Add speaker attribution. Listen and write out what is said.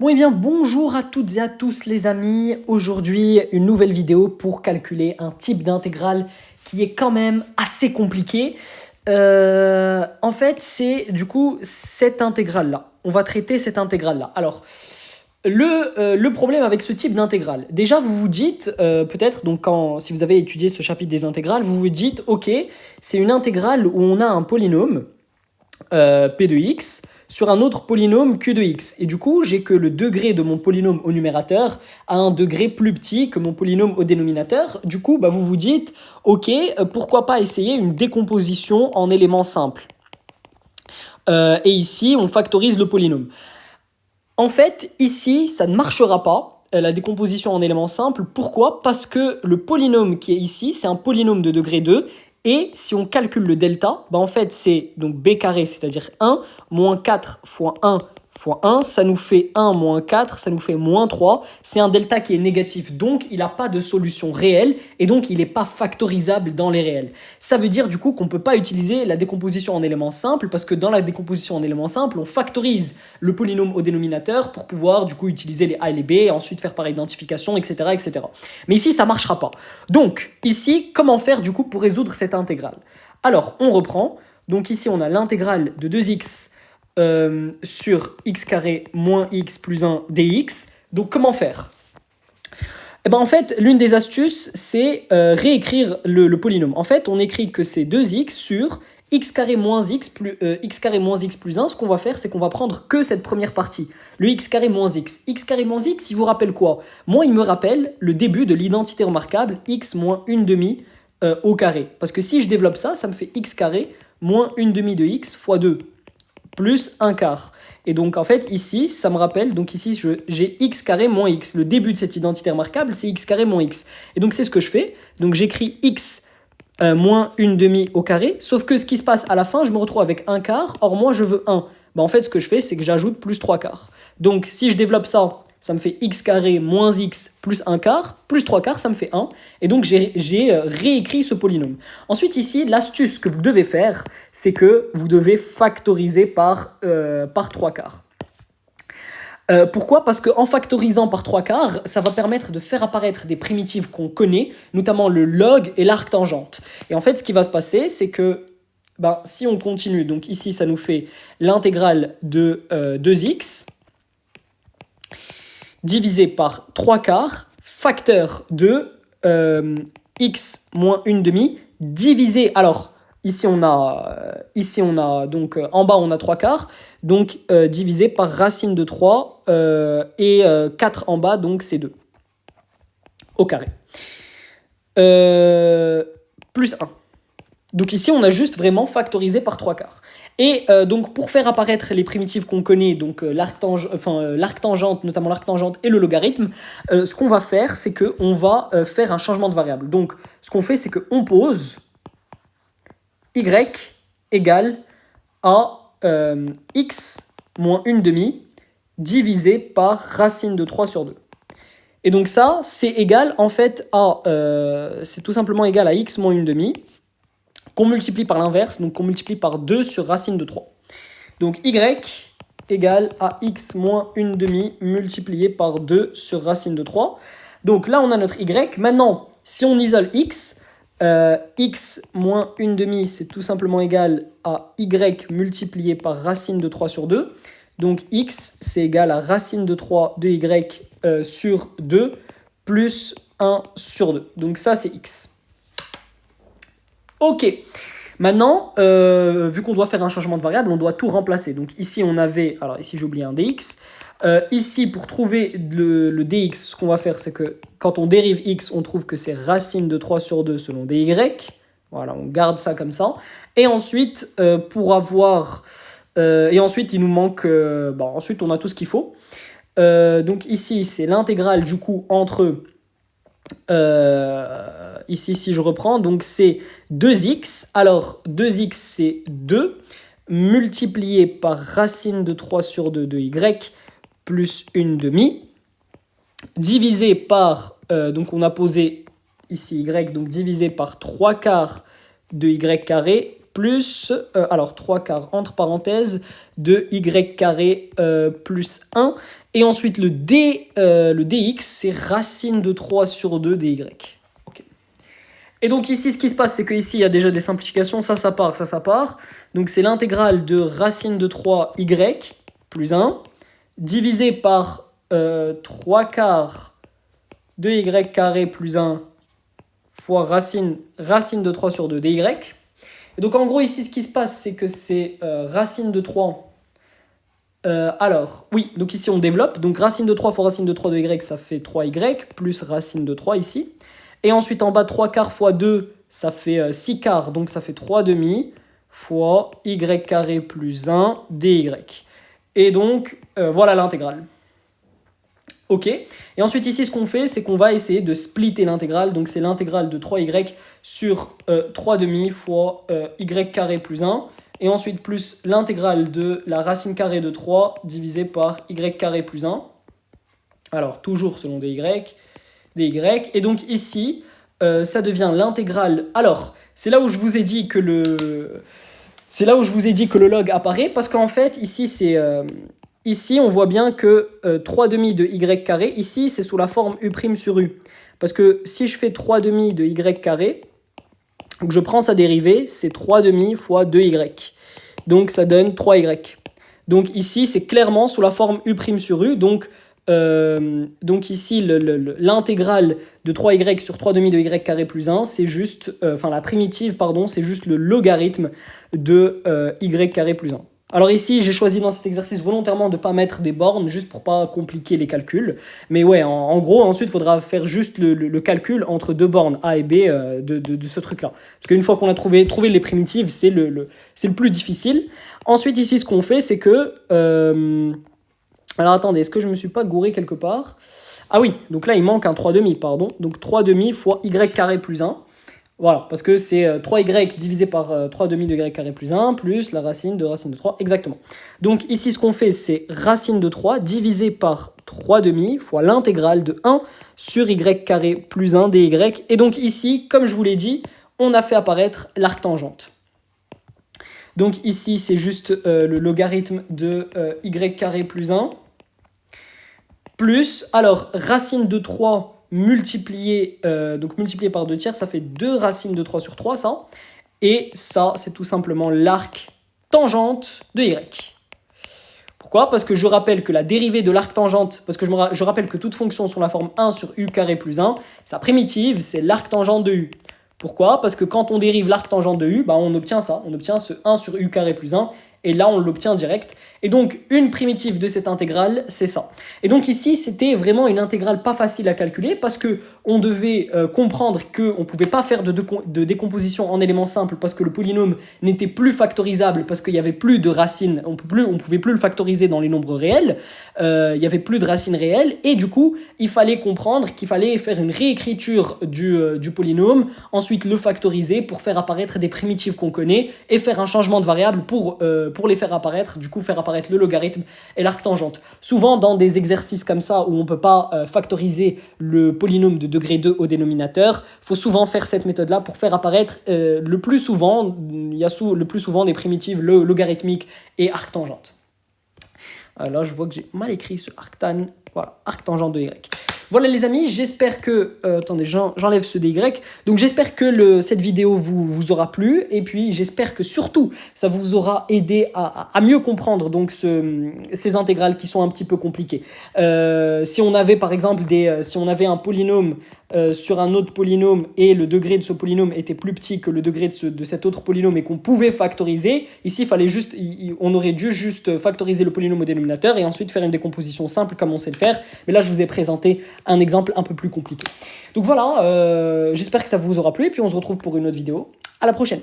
Speaker 1: Bon eh bien bonjour à toutes et à tous les amis, aujourd'hui une nouvelle vidéo pour calculer un type d'intégrale qui est quand même assez compliqué. En fait c'est du coup cette intégrale là, on va traiter cette intégrale là. Alors le problème avec ce type d'intégrale, déjà vous vous dites, peut-être, donc si vous avez étudié ce chapitre des intégrales, vous vous dites ok, c'est une intégrale où on a un polynôme P de x sur un autre polynôme Q de x. Et du coup, j'ai que le degré de mon polynôme au numérateur a un degré plus petit que mon polynôme au dénominateur. Du coup, vous vous dites, ok, pourquoi pas essayer une décomposition en éléments simples. Et ici, on factorise le polynôme. En fait, ici, ça ne marchera pas, la décomposition en éléments simples. Pourquoi? Parce que le polynôme qui est ici, c'est un polynôme de degré 2. Et si on calcule le delta, en fait, c'est donc b carré, c'est-à-dire 1, moins 4 fois 1 fois 1, ça nous fait 1 moins 4, ça nous fait moins 3. C'est un delta qui est négatif, donc il n'a pas de solution réelle, et donc il n'est pas factorisable dans les réels. Ça veut dire du coup qu'on ne peut pas utiliser la décomposition en éléments simples, parce que dans la décomposition en éléments simples, on factorise le polynôme au dénominateur pour pouvoir du coup utiliser les a et les b, et ensuite faire par identification, etc., etc. Mais ici, ça ne marchera pas. Donc, ici, comment faire du coup pour résoudre cette intégrale? Alors, on reprend. Donc ici, on a l'intégrale de 2x sur x carré moins x plus 1 dx. Donc comment faire? En fait, l'une des astuces, c'est réécrire le polynôme. En fait, on écrit que c'est 2x sur x carré moins x plus 1. Ce qu'on va faire, c'est qu'on va prendre que cette première partie, le x carré moins x. X carré moins x, il vous rappelle quoi? Moi, il me rappelle le début de l'identité remarquable x moins 1 demi au carré. Parce que si je développe ça, ça me fait x carré moins 1 demi de x fois 2 plus 1 quart. Et donc en fait ici, ça me rappelle, donc ici j'ai x carré moins x. Le début de cette identité remarquable, c'est x carré moins x. Et donc c'est ce que je fais. Donc j'écris x moins 1 demi au carré, sauf que ce qui se passe à la fin, je me retrouve avec 1 quart, or moi je veux 1. En fait ce que je fais, c'est que j'ajoute plus 3 quarts. Donc si je développe ça, ça me fait x carré moins x plus 1 quart, plus 3 quarts, ça me fait 1. Et donc j'ai réécrit ce polynôme. Ensuite ici, l'astuce que vous devez faire, c'est que vous devez factoriser par 3 quarts. Pourquoi? Parce qu'en factorisant par 3 quarts, ça va permettre de faire apparaître des primitives qu'on connaît, notamment le log et l'arctangente. Et en fait, ce qui va se passer, c'est que si on continue, donc ici, ça nous fait l'intégrale de 2x divisé par 3 quarts, facteur de x moins 1 demi, divisé, alors ici on a donc en bas on a 3 quarts, donc divisé par racine de 3 et 4 en bas, donc c'est 2 au carré. Plus 1. Donc ici on a juste vraiment factorisé par 3 quarts. Et donc pour faire apparaître les primitives qu'on connaît, donc l'arctangente, notamment l'arctangente et le logarithme, ce qu'on va faire, c'est qu'on va faire un changement de variable. Donc ce qu'on fait, c'est qu'on pose y égale à x moins 1 demi divisé par racine de 3 sur 2. Et donc ça, c'est égal en fait à, c'est tout simplement égal à x moins 1 demi, qu'on multiplie par l'inverse, donc qu'on multiplie par 2 sur racine de 3. Donc y égale à x moins 1 demi multiplié par 2 sur racine de 3. Donc là, on a notre y. Maintenant, si on isole x, x moins 1 demi, c'est tout simplement égal à y multiplié par racine de 3 sur 2. Donc x, c'est égal à racine de 3 de y sur 2 plus 1 sur 2. Donc ça, c'est x. Ok, maintenant, vu qu'on doit faire un changement de variable, on doit tout remplacer. Donc ici, on avait, alors ici j'ai oublié un dx. Ici, pour trouver le dx, ce qu'on va faire, c'est que quand on dérive x, on trouve que c'est racine de 3 sur 2 selon dy. Voilà, on garde ça comme ça. Et ensuite, il nous manque, ensuite on a tout ce qu'il faut. Donc ici, c'est l'intégrale du coup entre... ici, si je reprends, donc c'est 2x. Alors, 2x, c'est 2, multiplié par racine de 3 sur 2 de y, plus 1 demi, divisé par, donc on a posé ici y, donc divisé par 3 quarts de y carré, plus, alors 3 quarts entre parenthèses, de y carré plus 1. Et ensuite, le dx, c'est racine de 3 sur 2 dy. Okay. Et donc ici, ce qui se passe, c'est qu'ici, il y a déjà des simplifications. Ça part, ça part. Donc c'est l'intégrale de racine de 3 y plus 1, divisé par 3 quarts de y carré plus 1 fois racine de 3 sur 2 dy. Et donc en gros ici ce qui se passe c'est que c'est racine de 3. Alors oui, donc ici on développe. Donc racine de 3 fois racine de 3 de y ça fait 3y plus racine de 3 ici. Et ensuite en bas 3 quarts fois 2 ça fait 6 quarts. Donc ça fait 3 demi fois y carré plus 1 dy. Et donc voilà l'intégrale. Ok, et ensuite ici ce qu'on fait c'est qu'on va essayer de splitter l'intégrale, donc c'est l'intégrale de 3y sur 3 demi fois y carré plus 1, et ensuite plus l'intégrale de la racine carrée de 3 divisé par y carré plus 1, alors toujours selon dy, et donc ici ça devient l'intégrale, alors c'est là où je vous ai dit que le log apparaît, parce qu'en fait ici c'est... Ici, on voit bien que 3 demi de y carré, ici, c'est sous la forme u' sur u. Parce que si je fais 3 demi de y carré, donc je prends sa dérivée, c'est 3 demi fois 2y. Donc ça donne 3y. Donc ici, c'est clairement sous la forme u' sur u. Donc ici, l'intégrale de 3y sur 3 demi de y carré plus 1, c'est juste, la primitive, pardon, c'est juste le logarithme de y carré plus 1. Alors ici, j'ai choisi dans cet exercice volontairement de ne pas mettre des bornes, juste pour ne pas compliquer les calculs. Mais ouais, en gros, ensuite, il faudra faire juste le calcul entre deux bornes A et B de ce truc-là. Parce qu'une fois qu'on a trouvé les primitives, c'est le plus difficile. Ensuite, ici, ce qu'on fait, c'est que... Alors attendez, est-ce que je ne me suis pas gouré quelque part? Ah oui, donc là, il manque un 3 demi, pardon. Donc 3 demi fois y carré plus 1. Voilà, parce que c'est 3y divisé par 3 demi de y carré plus 1, plus la racine de 3, exactement. Donc ici, ce qu'on fait, c'est racine de 3 divisé par 3 demi fois l'intégrale de 1 sur y carré plus 1 dy. Et donc ici, comme je vous l'ai dit, on a fait apparaître l'arctangente. Donc ici, c'est juste le logarithme de y carré plus 1, plus, alors, racine de 3 multiplié par 2 tiers, ça fait 2 racines de 3 sur 3, ça. Et ça, c'est tout simplement l'arc tangente de y. Pourquoi? Parce que je rappelle que la dérivée de l'arc tangente, parce que je rappelle que toute fonction sur la forme 1 sur u carré plus 1, sa primitive, c'est l'arc tangente de u. Pourquoi? Parce que quand on dérive l'arc tangente de u, on obtient ça, on obtient ce 1 sur u carré plus 1, et là on l'obtient direct. Et donc une primitive de cette intégrale, c'est ça. Et donc ici, c'était vraiment une intégrale pas facile à calculer parce que on devait comprendre qu'on ne pouvait pas faire de décomposition en éléments simples parce que le polynôme n'était plus factorisable, parce qu'il n'y avait plus de racines, on ne pouvait plus le factoriser dans les nombres réels, il n'y avait plus de racines réelles, et du coup, il fallait comprendre qu'il fallait faire une réécriture du polynôme, ensuite le factoriser pour faire apparaître des primitives qu'on connaît, et faire un changement de variable pour les faire apparaître, du coup faire apparaître le logarithme et l'arctangente. Souvent, dans des exercices comme ça, où on ne peut pas factoriser le polynôme de degré 2 au dénominateur, il faut souvent faire cette méthode-là pour faire apparaître le plus souvent des primitives logarithmiques et arctangentes. Là, je vois que j'ai mal écrit ce arctan, voilà, arctangente de y. Voilà les amis, j'espère que... attendez, j'enlève ce dy. Donc j'espère que cette vidéo vous aura plu. Et puis j'espère que surtout, ça vous aura aidé à mieux comprendre donc, ces intégrales qui sont un petit peu compliquées. Si on avait par exemple si on avait un polynôme sur un autre polynôme et le degré de ce polynôme était plus petit que le degré de cet autre polynôme et qu'on pouvait factoriser, ici on aurait dû juste factoriser le polynôme au dénominateur et ensuite faire une décomposition simple comme on sait le faire. Mais là, je vous ai présenté un exemple un peu plus compliqué. Donc voilà, j'espère que ça vous aura plu et puis on se retrouve pour une autre vidéo. À la prochaine.